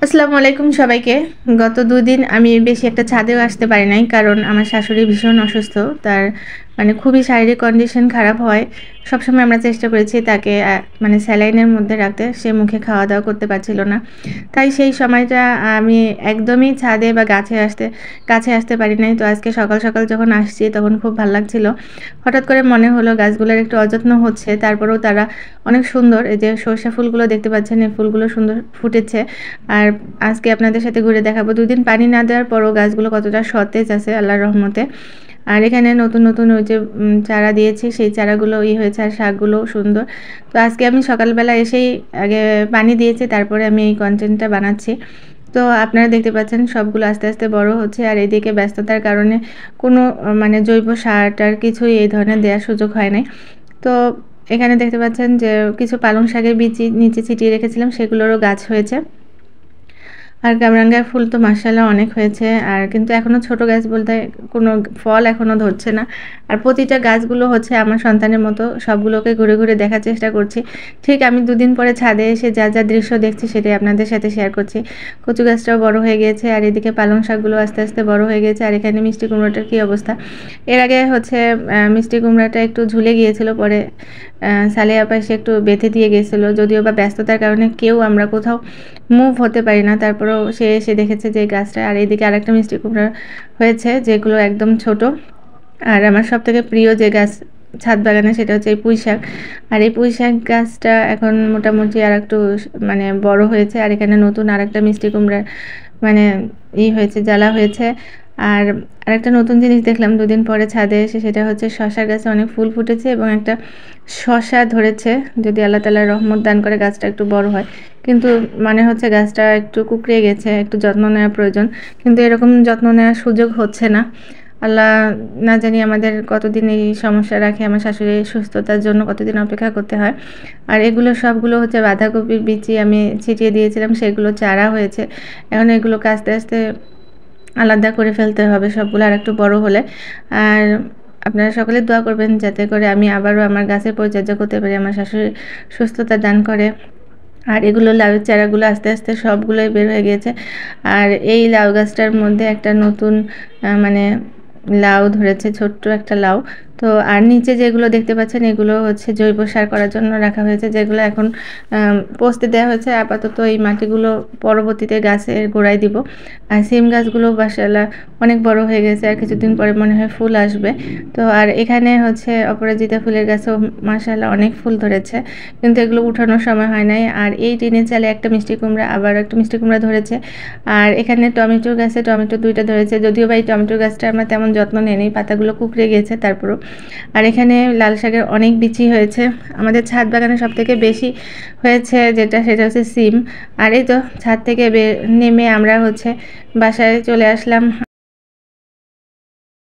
আসসালামু আলাইকুম সবাইকে। গত ২ দিন আমি বেশি একটা ছাদেও আসতে পারি নাই। কারণ আমার শাশুড়ি ভীষণ অসুস্থ। তার মানে খুবই শারীরিক কন্ডিশন খারাপ হয়। সবসময় আমরা চেষ্টা করেছি তাকে মানে স্যালাইনের মধ্যে রাখতে। সে মুখে খাওয়া-দাওয়া করতে পারছিল না। তাই সেই সময়টা আমি একদমই ছাদে বা কাছে আসতে পারি নাই। তো আজকে সকাল, সকাল যখন আসছি তখন খুব ভাল লাগছিল। হঠাৎ করে মনে হলো গাছগুলোর একটু অযত্ন হচ্ছে। তারপরেও তারা অনেক সুন্দর। এই যে সর্ষা ফুলগুলো দেখতে পাচ্ছেন, এই ফুলগুলো সুন্দর ফুটেছে। আর আজকে আপনাদের সাথে ঘুরে দেখাবো ২ দিন পানি না দেওয়ার পরও গাছগুলো কতটা সতেজ আছে আল্লাহর রহমতে। আর এখানে নতুন, নতুন ওই যে চারা দিয়েছি সেই চারাগুলো হয়েছে আর শাকগুলোও সুন্দর। তো আজকে আমি সকালবেলা এসেই আগে পানি দিয়েছি, তারপরে আমি এই কনটেন্টটা বানাচ্ছি। তো আপনারা দেখতে পাচ্ছেন সবগুলো আস্তে, আস্তে বড় হচ্ছে। আর এদিকে ব্যস্ততার কারণে কোনো মানে জৈব সার-টার কিছুই এই ধরনের দেওয়ার সুযোগ হয় নাই। তো এখানে দেখতে পাচ্ছেন যে কিছু পালং শাকের বীজ নিচে ছিটিয়ে রেখেছিলাম, সেগুলোরও গাছ হয়েছে। আর কামরাঙ্গার ফুল তো মাশাআল্লাহ অনেক হয়েছে। আর কিন্তু এখনও ছোট গাছ বলতে কোনো ফল এখনও ধরছে না। আর প্রতিটা গাছগুলো হচ্ছে আমার সন্তানের মতো, সবগুলোকে ঘুরে, ঘুরে দেখার চেষ্টা করছি। ঠিক আমি ২ দিন পরে ছাদে এসে যা, যা দৃশ্য দেখছি সেটাই আপনাদের সাথে শেয়ার করছি। কচু গাছটাও বড় হয়ে গিয়েছে আর এদিকে পালং শাকগুলো আস্তে, আস্তে বড় হয়ে গিয়েছে। আর এখানে মিষ্টি কুমড়োটার কী অবস্থা। এর আগে হচ্ছে মিষ্টি কুমড়াটা একটু ঝুলে গিয়েছিল, পরে সালেহা আপা এসে একটু বেঁধে দিয়ে গিয়েছিল। যদিও বা ব্যস্ততার কারণে কেউ আমরা কোথাও মুভ হতে পারি না, তারপরেও সে এসে দেখেছে যে গাছটা। আর এইদিকে আরেকটা মিষ্টি কুমড়া হয়েছে যেগুলো একদম ছোট। আর আমার সবথেকে প্রিয় যে গাছ ছাদ বাগানে সেটা হচ্ছে এই পুঁইশাক। আর এই পুঁইশাক গাছটা এখন মোটামুটি আরেকটু মানে বড় হয়েছে। আর এখানে নতুন আরেকটা মিষ্টি কুমড়ার মানে হয়েছে, জ্বালা হয়েছে। আর আরেকটা নতুন জিনিস দেখলাম ২ দিন পরে ছাদে এসে, সেটা হচ্ছে শশার গাছে অনেক ফুল ফুটেছে এবং একটা শশা ধরেছে। যদি আল্লাহ তাআলা রহমত দান করে গাছটা একটু বড় হয়। কিন্তু মনে হচ্ছে গাছটা একটু কুঁকড়ে গেছে, একটু যত্ন নেওয়া প্রয়োজন। কিন্তু এরকম যত্ন নেওয়ার সুযোগ হচ্ছে না। আল্লাহ না জানি আমাদের কতদিন এই সমস্যা রাখে, আমার শাশুড়ির সুস্থতার জন্য কতদিন অপেক্ষা করতে হয়। আর এগুলো সবগুলো হচ্ছে বাঁধাকপির বীজই আমি ছিটিয়ে দিয়েছিলাম, সেগুলো চারা হয়েছে। এখন এগুলোকে আস্তে, আস্তে আলাদা করে ফেলতে হবে সবগুলো আরেকটু বড় হলে। আর আপনারা সকলে দোয়া করবেন যাতে করে আমি আবারও আমার গাছের পরিচর্যা করতে পারি, আমার শাশুড়ি সুস্থতা দান করে। আর এগুলো লাউয়ের চারাগুলো আস্তে, আস্তে সবগুলোই বের হয়ে গিয়েছে। আর এই লাউ গাছটার মধ্যে একটা নতুন মানে লাউ ধরেছে, ছোট্ট একটা লাউ। তো আর নিচে যেগুলো দেখতে পাচ্ছেন এগুলো হচ্ছে জৈব সার করার জন্য রাখা হয়েছে, যেগুলো এখন পচতে দেওয়া হয়েছে। আপাতত এই মাটিগুলো পরবর্তীতে গাছের গোড়ায় দিব। আর সিম গাছগুলো মাশাআল্লাহ অনেক বড় হয়ে গেছে, আর কিছুদিন পরে মনে হয় ফুল আসবে। তো আর এখানে হচ্ছে অপরাজিতা ফুলের গাছেও মাশাআল্লাহ অনেক ফুল ধরেছে, কিন্তু এগুলো উঠানোর সময় হয় নাই। আর এই টিনের চালে একটা মিষ্টি কুমড়া, আবার একটা মিষ্টি কুমড়া ধরেছে। আর এখানে টমেটোর গাছে টমেটো ২টা ধরেছে, যদিও বা এই টমেটোর গাছটা আমরা তেমন যত্ন নেই, পাতাগুলো কুঁকড়ে গিয়েছে তারপরও। আর এখানে লাল শাকের অনেক বিচি হয়েছে। আমাদের ছাদ বাগানে সবথেকে বেশি হয়েছে সেটা হচ্ছে সিম। আর এই তো ছাদ থেকে নেমে আমরা হচ্ছে বাসায় চলে আসলাম।